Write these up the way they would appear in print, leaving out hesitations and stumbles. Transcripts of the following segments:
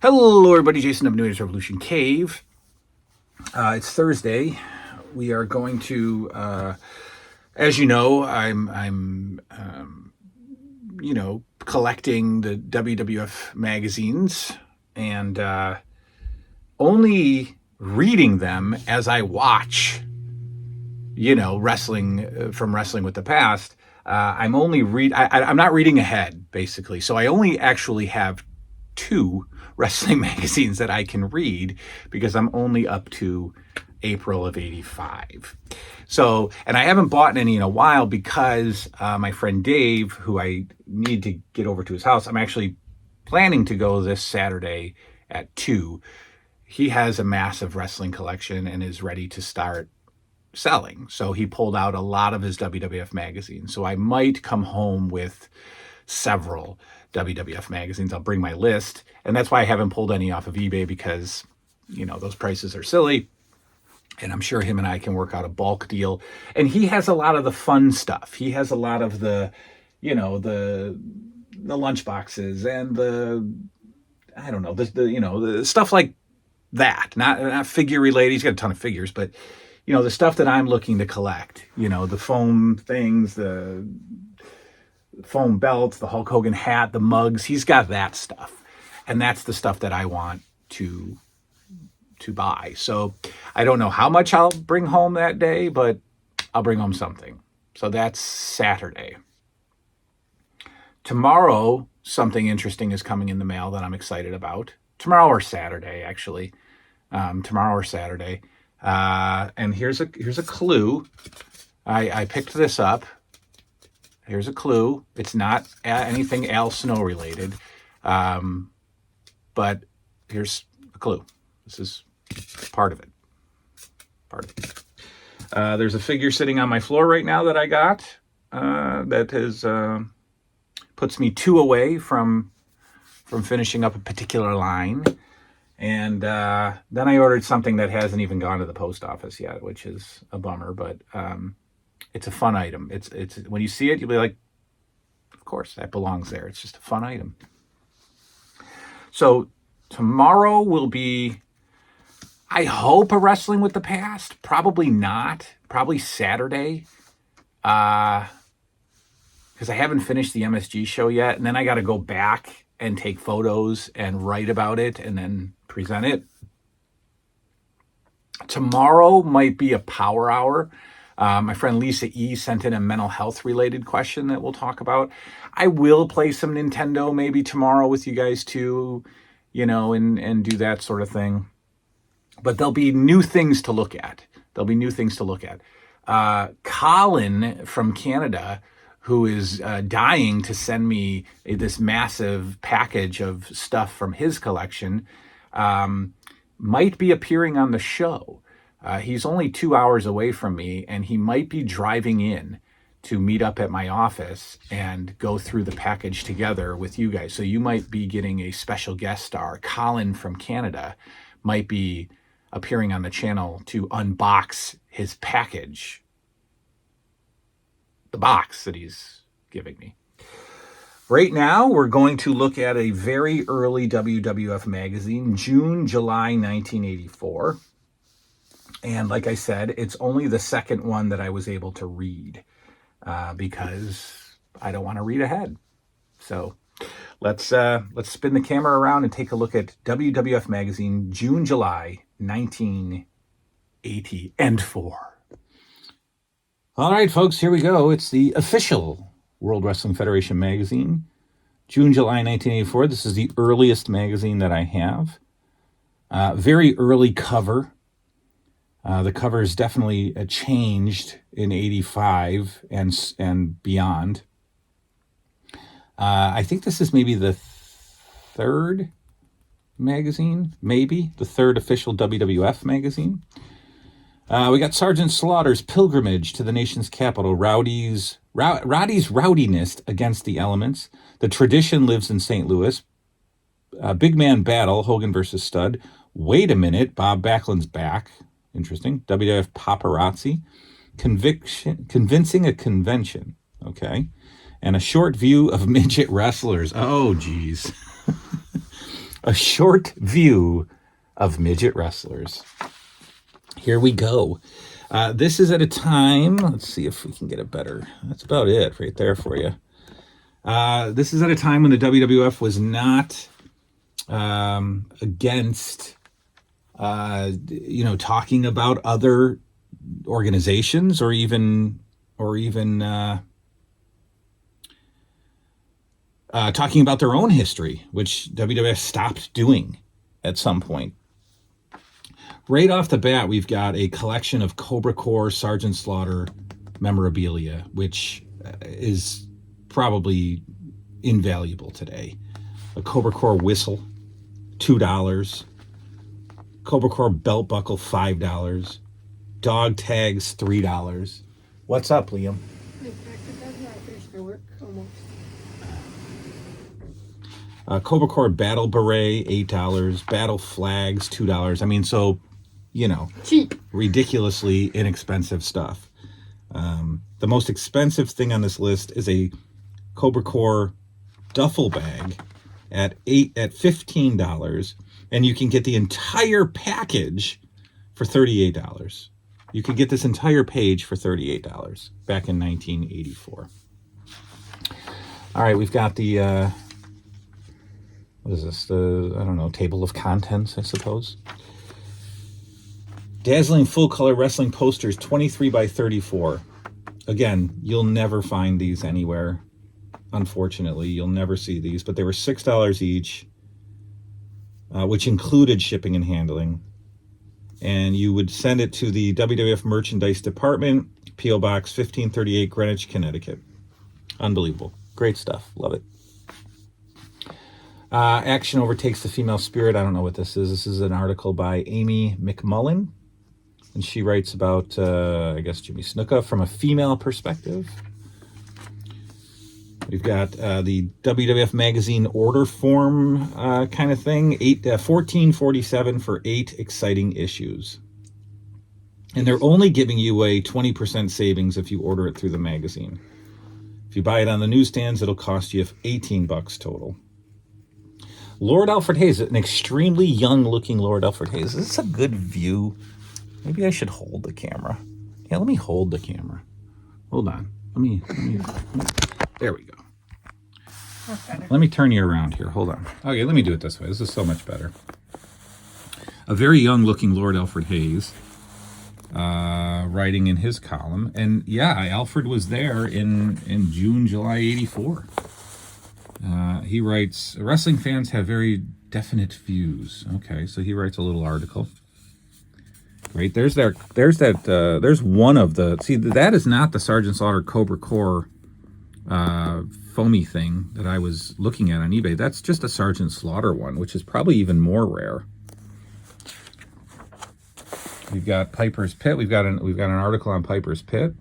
Hello, everybody. Jason of New Age Revolution Cave. It's Thursday. We are going to, as you know, I'm collecting the WWF magazines and only reading them as I watch, wrestling from Wrestling with the Past. I'm not reading ahead, basically. So I only actually have two wrestling magazines that I can read because I'm only up to April of '85. So, and I haven't bought any in a while because my friend Dave, who I need to get over to his house, I'm actually planning to go this Saturday at 2. He has a massive wrestling collection and is ready to start selling. So he pulled out a lot of his WWF magazines. So I might come home with several WWF magazines. I'll bring my list. And that's why I haven't pulled any off of eBay because, those prices are silly. And I'm sure him and I can work out a bulk deal. And he has a lot of the fun stuff. He has a lot of the, the lunch boxes and the stuff like that. Not figure related. He's got a ton of figures, but the stuff that I'm looking to collect, the foam things, the foam belts, the Hulk Hogan hat, the mugs, he's got that stuff. And that's the stuff that I want to buy. So I don't know how much I'll bring home that day, but I'll bring home something. So that's Saturday. Tomorrow, something interesting is coming in the mail that I'm excited about. Tomorrow or Saturday, actually. Tomorrow or Saturday. And here's a clue. I picked this up. Here's a clue. It's not anything Al Snow related, but here's a clue. This is part of it. There's a figure sitting on my floor right now that I got that is puts me 2 away from finishing up a particular line. And then I ordered something that hasn't even gone to the post office yet, which is a bummer, but it's a fun item. It's when you see it, you'll be like, of course, that belongs there. It's just a fun item. So tomorrow will be, I hope, a Wrestling with the Past. Probably not. Probably Saturday. Because I haven't finished the MSG show yet. And then I got to go back and take photos and write about it and then present it. Tomorrow might be a power hour. My friend Lisa E. sent in a mental health related question that we'll talk about. I will play some Nintendo maybe tomorrow with you guys too, and do that sort of thing. But there'll be new things to look at. Colin from Canada, who is dying to send me this massive package of stuff from his collection, might be appearing on the show. He's only 2 hours away from me, and he might be driving in to meet up at my office and go through the package together with you guys. So you might be getting a special guest star. Colin from Canada might be appearing on the channel to unbox his package, the box that he's giving me. Right now, we're going to look at a very early WWF magazine, June, July 1984. And like I said, it's only the second one that I was able to read because I don't want to read ahead. So let's spin the camera around and take a look at WWF Magazine, June, July 1984. All right, folks, here we go. It's the official World Wrestling Federation magazine, June, July 1984. This is the earliest magazine that I have. Very early cover. The cover is definitely changed in 85 and beyond. I think this is maybe the third magazine, maybe the third official WWF magazine. We got Sergeant Slaughter's pilgrimage to the nation's capital, Roddy's rowdiness against the elements. The tradition lives in St. Louis. Big man battle, Hogan versus Studd. Wait a minute, Bob Backlund's back. Interesting. WWF paparazzi. Convincing a convention. Okay. And a short view of midget wrestlers. Oh, geez. A short view of midget wrestlers. Here we go. This is at a time, let's see if we can get it better. That's about it right there for you. This is at a time when the WWF was not against, talking about other organizations or even talking about their own history, which WWF stopped doing at some point. Right off the bat, we've got a collection of Cobra Corps Sergeant Slaughter memorabilia, which is probably invaluable today. A Cobra Corps whistle, $2. Cobra Corps belt buckle, $5. Dog tags, $3. What's up, Liam? Cobra Corps battle beret, $8. Battle flags, $2. I mean, so, cheap, ridiculously inexpensive stuff. The most expensive thing on this list is a Cobra Corps duffel bag at $15, and you can get the entire package for $38. You could get this entire page for $38 back in 1984. All right, we've got the what is this? Table of contents, I suppose. Dazzling full-color wrestling posters, 23 by 34. Again, you'll never find these anywhere. Unfortunately, you'll never see these, but they were $6 each, which included shipping and handling. And you would send it to the WWF Merchandise Department, P.O. Box 1538, Greenwich, Connecticut. Unbelievable. Great stuff. Love it. Action overtakes the female spirit. I don't know what this is. This is an article by Amy McMullen. And she writes about, Jimmy Snuka from a female perspective. We've got the WWF Magazine order form kind of thing. $14.47 for 8 exciting issues. And they're only giving you a 20% savings if you order it through the magazine. If you buy it on the newsstands, it'll cost you $18 total. Lord Alfred Hayes, an extremely young-looking Lord Alfred Hayes. Is this a good view? Maybe I should hold the camera. Yeah, let me hold the camera. Hold on. Let me there we go. Let me turn you around here. Hold on. Okay, let me do it this way. This is so much better. A very young-looking Lord Alfred Hayes writing in his column. And, yeah, Alfred was there in June, July 84. He writes, wrestling fans have very definite views. Okay, so he writes a little article. Great. There's one of the, see, that is not the Sergeant Slaughter Cobra Corps foamy thing that I was looking at on eBay. That's just a Sergeant Slaughter one, which is probably even more rare. We've got Piper's Pit. We've got an article on Piper's Pit.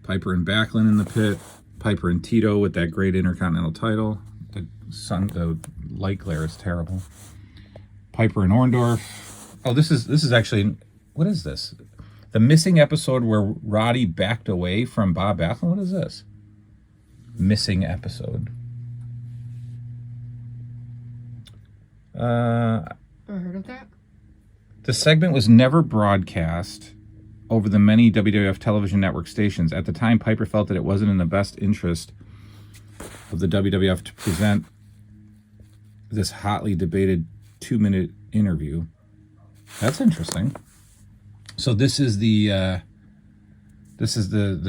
Piper and Backlund in the pit. Piper and Tito with that great Intercontinental title. The light glare is terrible. Piper and Orndorff. Oh, this is actually, what is this? The missing episode where Roddy backed away from Bob Backlund. What is this? Missing episode. I heard of that. The segment was never broadcast over the many WWF television network stations. At the time, Piper felt that it wasn't in the best interest of the WWF to present this hotly debated 2-minute interview. That's interesting. So this is the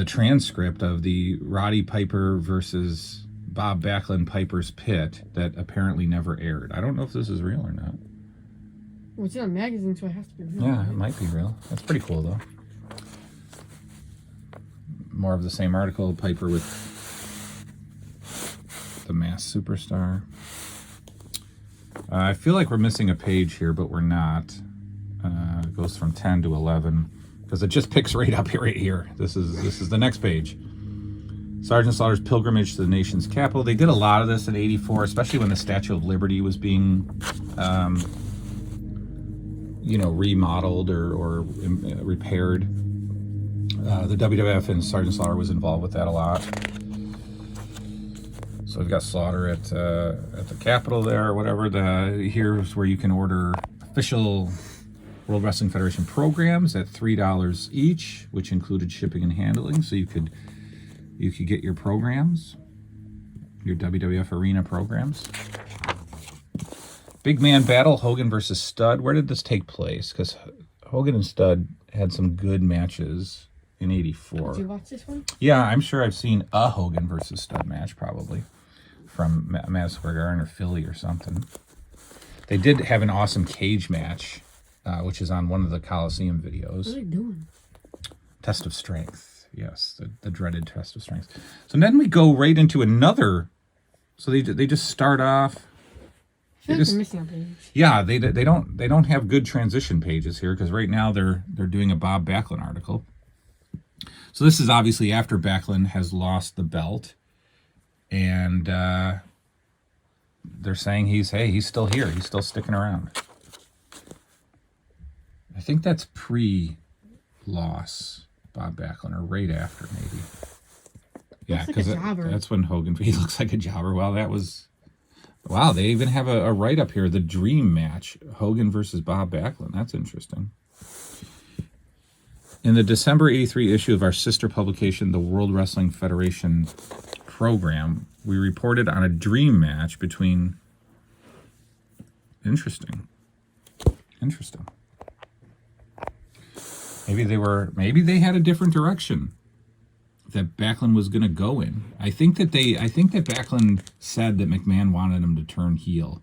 transcript of the Roddy Piper versus Bob Backlund Piper's Pit that apparently never aired. I don't know if this is real or not. Well, it's in a magazine, so it has to be real. Yeah, right? it might be real. That's pretty cool, though. More of the same article, Piper with the Masked Superstar. I feel like we're missing a page here, but we're not. It goes from 10 to 11 because it just picks right up here, right here. This is the next page. Sergeant Slaughter's pilgrimage to the nation's capital. They did a lot of this in '84, especially when the Statue of Liberty was being, remodeled or repaired. The WWF and Sergeant Slaughter was involved with that a lot. So we've got Slaughter at the Capitol there, or whatever. Here's where you can order official World Wrestling Federation programs at $3 each, which included shipping and handling. So you could get your programs, your WWF Arena programs. Big man battle, Hogan versus Studd. Where did this take place? Because Hogan and Studd had some good matches in '84. Did you watch this one? Yeah, I'm sure I've seen a Hogan versus Studd match, probably, from Madison Square Garden or Philly or something. They did have an awesome cage match, which is on one of the Coliseum videos. What are they doing? Test of Strength. Yes, the dreaded Test of Strength. So then we go right into another. So they just start off. I feel like they're missing a page. Yeah, they don't have good transition pages here, because right now they're doing a Bob Backlund article. So this is obviously after Backlund has lost the belt, and they're saying he's still here, he's still sticking around. I think that's pre-loss, Bob Backlund, or right after maybe. Yeah, because that's when Hogan, he looks like a jobber. Well, that was. Wow, they even have a write-up here, the dream match, Hogan versus Bob Backlund. That's interesting. In the December '83 issue of our sister publication, the World Wrestling Federation program, we reported on a dream match between... Interesting. Maybe they had a different direction that Backlund was going to go in. I think that Backlund said that McMahon wanted him to turn heel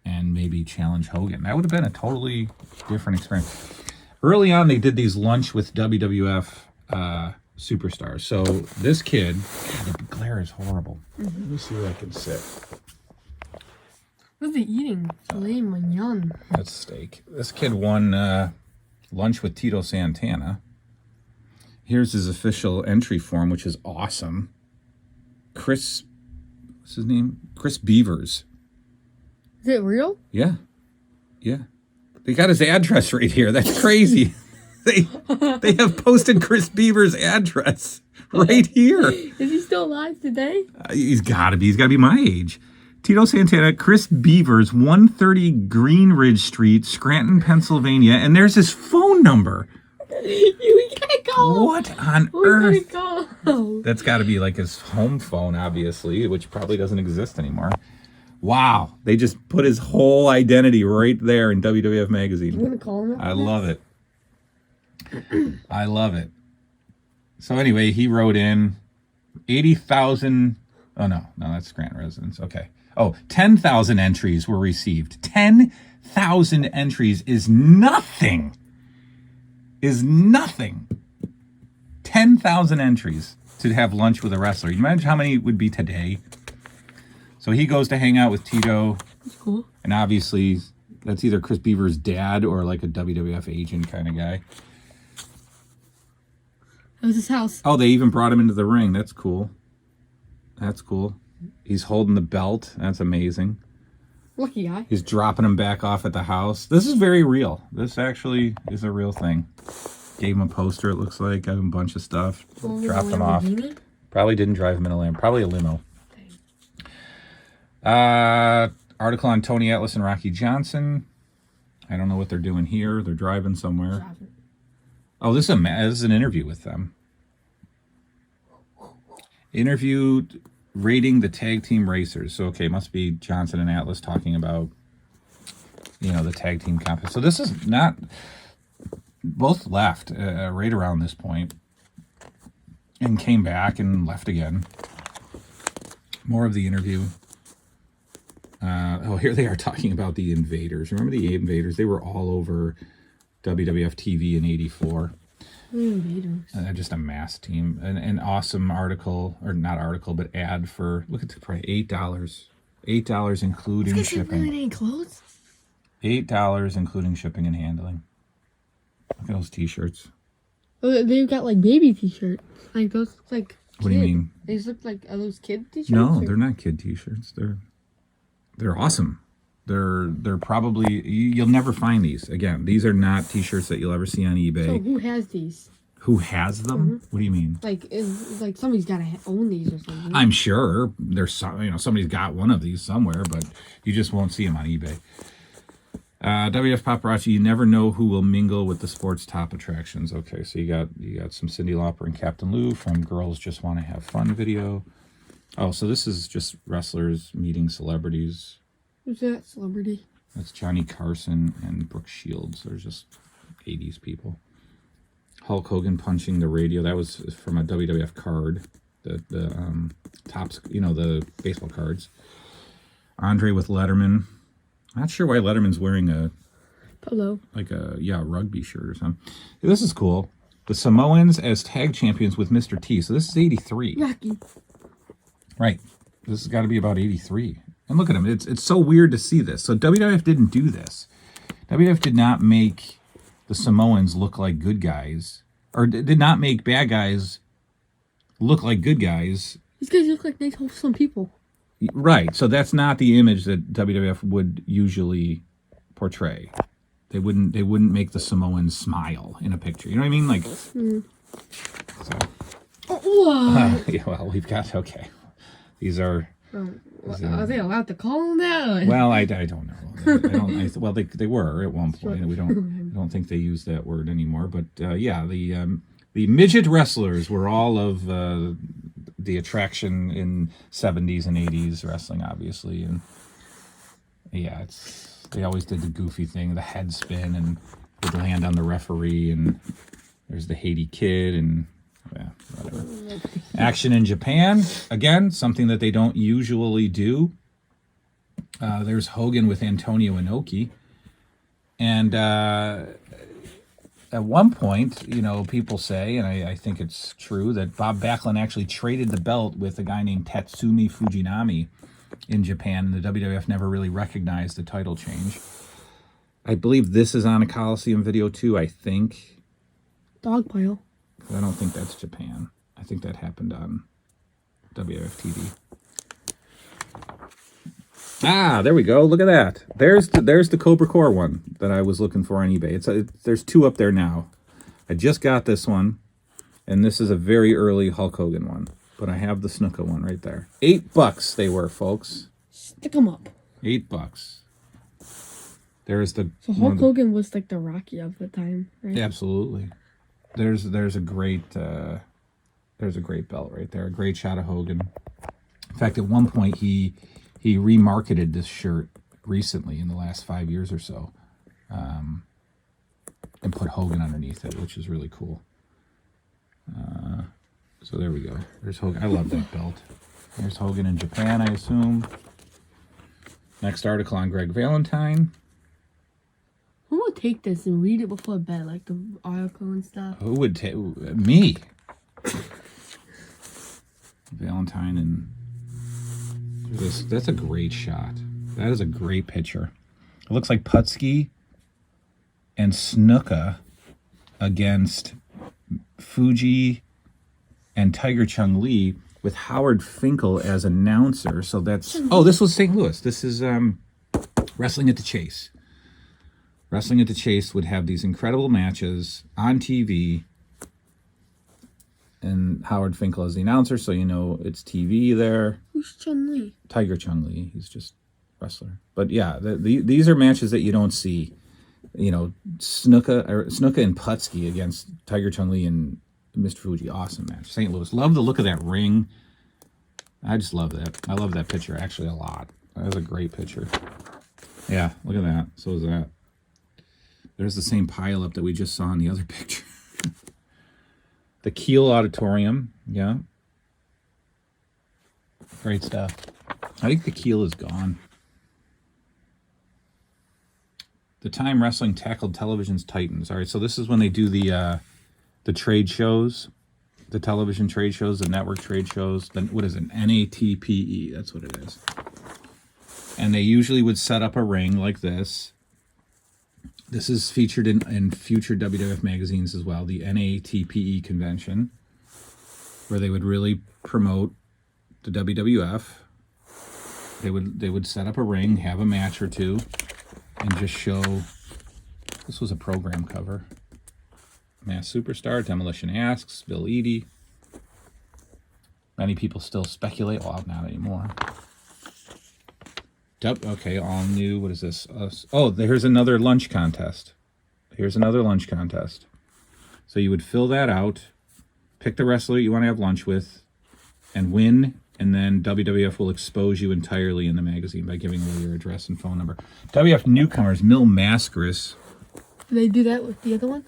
and maybe challenge Hogan. That would have been a totally different experience. Early on, they did these lunch with WWF superstars. So this kid, God, the glare is horrible. Let me see where I can sit. What are they eating? Filet mignon. That's steak. This kid won lunch with Tito Santana. Here's his official entry form, which is awesome. What's his name? Chris Beavers. Is it real? Yeah. They got his address right here. That's crazy. They have posted Chris Beavers' address right here. Is he still alive today? He's got to be. He's got to be my age. Tito Santana, Chris Beavers, 130 Greenridge Street, Scranton, Pennsylvania. And there's his phone number. We gotta go. What on earth? We gotta go. That's got to be like his home phone, obviously, which probably doesn't exist anymore. Wow. They just put his whole identity right there in WWF Magazine. You want to call him? I love it. I love it. So anyway, he wrote in 80,000. Oh, no, that's Scranton residents. Okay. Oh, 10,000 entries were received. 10,000 entries is nothing. 10,000 entries to have lunch with a wrestler. You imagine how many would be today? So he goes to hang out with Tito. That's cool. And obviously, that's either Chris Beaver's dad or like a WWF agent kind of guy. That was his house. Oh, they even brought him into the ring. That's cool. He's holding the belt. That's amazing. Lucky guy. He's dropping him back off at the house. This is very real. This actually is a real thing. Gave him a poster, it looks like. Gave him a bunch of stuff. Dropped him off. Probably didn't drive him in a Lambo. Probably a limo. Article on Tony Atlas and Rocky Johnson. I don't know what they're doing here. They're driving somewhere. Oh, this is an interview with them. Interviewed rating the tag team racers. So, okay, must be Johnson and Atlas talking about, the tag team competition. So this is not... Both left right around this point and came back and left again. More of the interview. Here they are talking about the Invaders. Remember the Invaders? They were all over WWF TV in '84. Invaders. Just a mass team. An awesome article, or not article, but ad for, look at the price, $8. $8 including shipping. Any clothes? $8 including shipping and handling. Look at those t-shirts. Oh, they've got like baby t-shirts. Like those look like What do you mean? They look like, are those kid t-shirts? No, they're not kid t-shirts. They're awesome. They're probably, you'll never find these. Again, these are not t-shirts that you'll ever see on eBay. So who has these? Who has them? What do you mean? Like, like somebody's got to own these or something. I'm sure there's some, somebody's got one of these somewhere, but you just won't see them on eBay. WWF Paparazzi, you never know who will mingle with the sport's top attractions. Okay, so you got some Cyndi Lauper and Captain Lou from Girls Just Want to Have Fun video. Oh, so this is just wrestlers meeting celebrities. Who's that celebrity? That's Johnny Carson and Brooke Shields. They're just 80s people. Hulk Hogan punching the radio. That was from a WWF card. The tops, the baseball cards. Andre with Letterman. Not sure why Letterman's wearing a polo, like a rugby shirt or something. This is cool. The Samoans as tag champions with Mr. T. So this is 83. Rocky. Right. This has got to be about 83. And look at him. It's so weird to see this. So WWF didn't do this. WWF did not make the Samoans look like good guys, or did not make bad guys look like good guys. These guys look like nice, wholesome people. Right. So that's not the image that WWF would usually portray. They wouldn't make the Samoans smile in a picture. You know what I mean? Like. So. Yeah. Well, we've got These are. Are they allowed to call them that? Well, I don't know. Well, they were at one point. I don't think they use that word anymore. But the midget wrestlers were all of the attraction in 70s and 80s wrestling, obviously, and yeah, they always did the goofy thing, the head spin, and would land on the referee, and there's the Haiti Kid, and whatever. Action in Japan, again, something that they don't usually do. There's Hogan with Antonio Inoki. And at one point, people say, and I think it's true, that Bob Backlund actually traded the belt with a guy named Tatsumi Fujinami in Japan. And the WWF never really recognized the title change. I believe this is on a Coliseum video too, I think. Dogpile. I don't think that's Japan. I think that happened on WWF TV. Ah, there we go. Look at that. There's the Cobra Core one that I was looking for on eBay. There's two up there now. I just got this one, and this is a very early Hulk Hogan one. But I have the Snuka one right there. $8 they were, folks. Stick them up. $8. There's the. So Hulk Hogan was like the Rocky of the time, right? Absolutely. There's a great belt right there. A great shot of Hogan. In fact, at one point he remarketed this shirt recently in the last 5 years or so, and put Hogan underneath it, which is really cool. So there we go. There's Hogan. I love that belt. There's Hogan in Japan, I assume. Next article on Greg Valentine. Who would take this and read it before bed, like the article and stuff? Who would take me? Valentine and this. That's a great shot. That is a great picture. It looks like Putski and Snuka against Fuji and Tiger Chung Lee with Howard Finkel as announcer. So that's this was St. Louis. This is Wrestling at the Chase. Wrestling at the Chase would have these incredible matches on TV, and Howard Finkel as the announcer, so it's TV there. Who's Chung Lee? Tiger Chung Lee. He's just a wrestler. But yeah, these are matches that you don't see. Snuka and Putski against Tiger Chung Lee and Mr. Fuji. Awesome match. St. Louis. Love the look of that ring. I just love that. I love that picture actually a lot. That was a great picture. Yeah, look at that. So is that. There's the same pileup that we just saw in the other picture. The Kiel Auditorium, yeah. Great stuff. I think the Kiel is gone. The time wrestling tackled television's titans. All right, so this is when they do the trade shows, the television trade shows, the network trade shows. Then what is it? NATPE. That's what it is. And they usually would set up a ring like this. This is featured in future WWF magazines as well, the NATPE convention, where they would really promote the WWF. They would set up a ring, have a match or two, and just show. This was a program cover. Mass Superstar, Demolition Asks, Bill Eadie. Many people still speculate. Well, not anymore. Okay, all new. What is this? Oh, here's another lunch contest. Here's another lunch contest. So you would fill that out, pick the wrestler you want to have lunch with, and win, and then WWF will expose you entirely in the magazine by giving away your address and phone number. WWF newcomers, Mil Mascaris. Do they do that with the other one?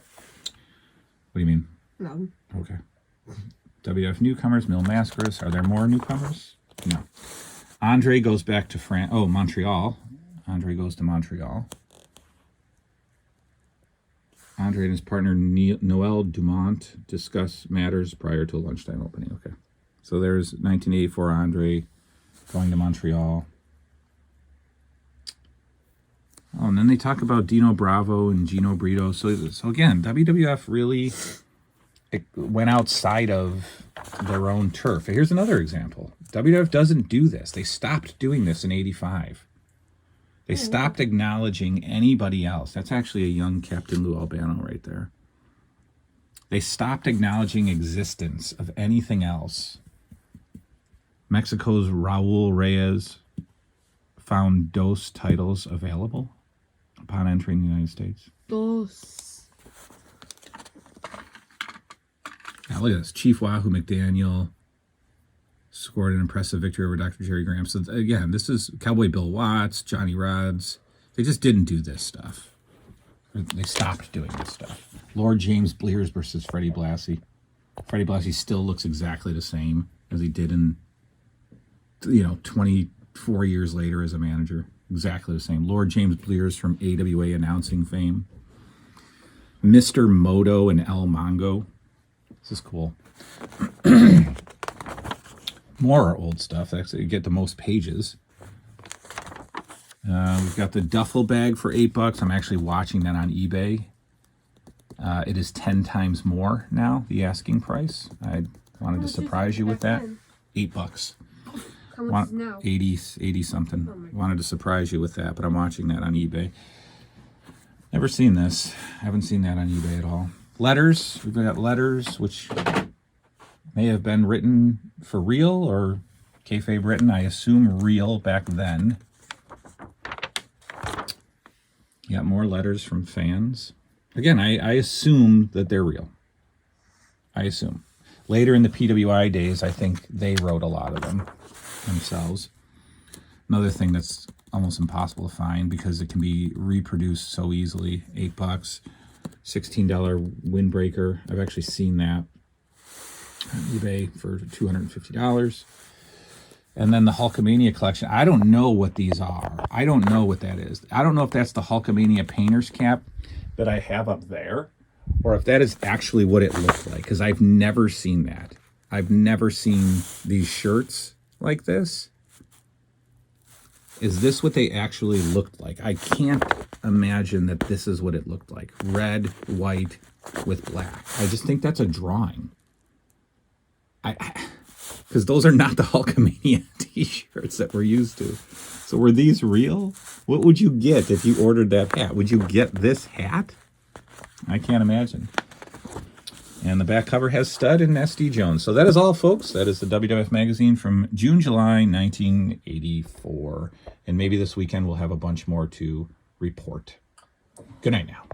What do you mean? No. Okay. WWF newcomers, Mil Mascaris. Are there more newcomers? No. Andre goes back to Montreal. Andre goes to Montreal. Andre and his partner Noel Dumont discuss matters prior to lunchtime opening. Okay. So there's 1984 Andre going to Montreal. Oh, and then they talk about Dino Bravo and Gino Brito. So again, WWF really went outside of their own turf. Here's another example. WWF doesn't do this. They stopped doing this in '85. They stopped acknowledging anybody else. That's actually a young Captain Lou Albano right there. They stopped acknowledging existence of anything else. Mexico's Raul Reyes found DOS titles available upon entering the United States. Dos. Now look at this. Chief Wahoo McDaniel scored an impressive victory over Dr. Jerry Graham. So again, this is Cowboy Bill Watts, Johnny Rods. They just didn't do this stuff. They stopped doing this stuff. Lord James Blears versus Freddie Blassie. Freddie Blassie still looks exactly the same as he did in, 24 years later as a manager. Exactly the same. Lord James Blears from AWA announcing fame. Mr. Moto and El Mongo. This is cool. More old stuff. Actually, you get the most pages. We've got the duffel bag for $8. I'm actually watching that on eBay. It is 10 times more now, the asking price. I wanted to surprise you with that. $8. How much is it now? 80 something. Wanted to surprise you with that, but I'm watching that on eBay. Never seen this. Haven't seen that on eBay at all. Letters. We've got letters, which may have been written for real or kayfabe written. I assume real back then. You got more letters from fans. Again, I assume that they're real. I assume. Later in the PWI days, I think they wrote a lot of them themselves. Another thing that's almost impossible to find because it can be reproduced so easily. $8. $16 windbreaker. I've actually seen that on eBay for $250. And then the Hulkamania collection. I don't know what these are. I don't know what that is. I don't know if that's the Hulkamania painter's cap that I have up there, or if that is actually what it looked like, because I've never seen that. I've never seen these shirts like this. Is this what they actually looked like? I can't imagine that this is what it looked like. Red, white, with black. I just think that's a drawing. Because those are not the Hulkamania t-shirts that we're used to. So were these real? What would you get if you ordered that hat? Would you get this hat? I can't imagine. And the back cover has Stud and SD Jones. So that is all, folks. That is the WWF Magazine from June, July 1984. And maybe this weekend we'll have a bunch more to report. Good night now.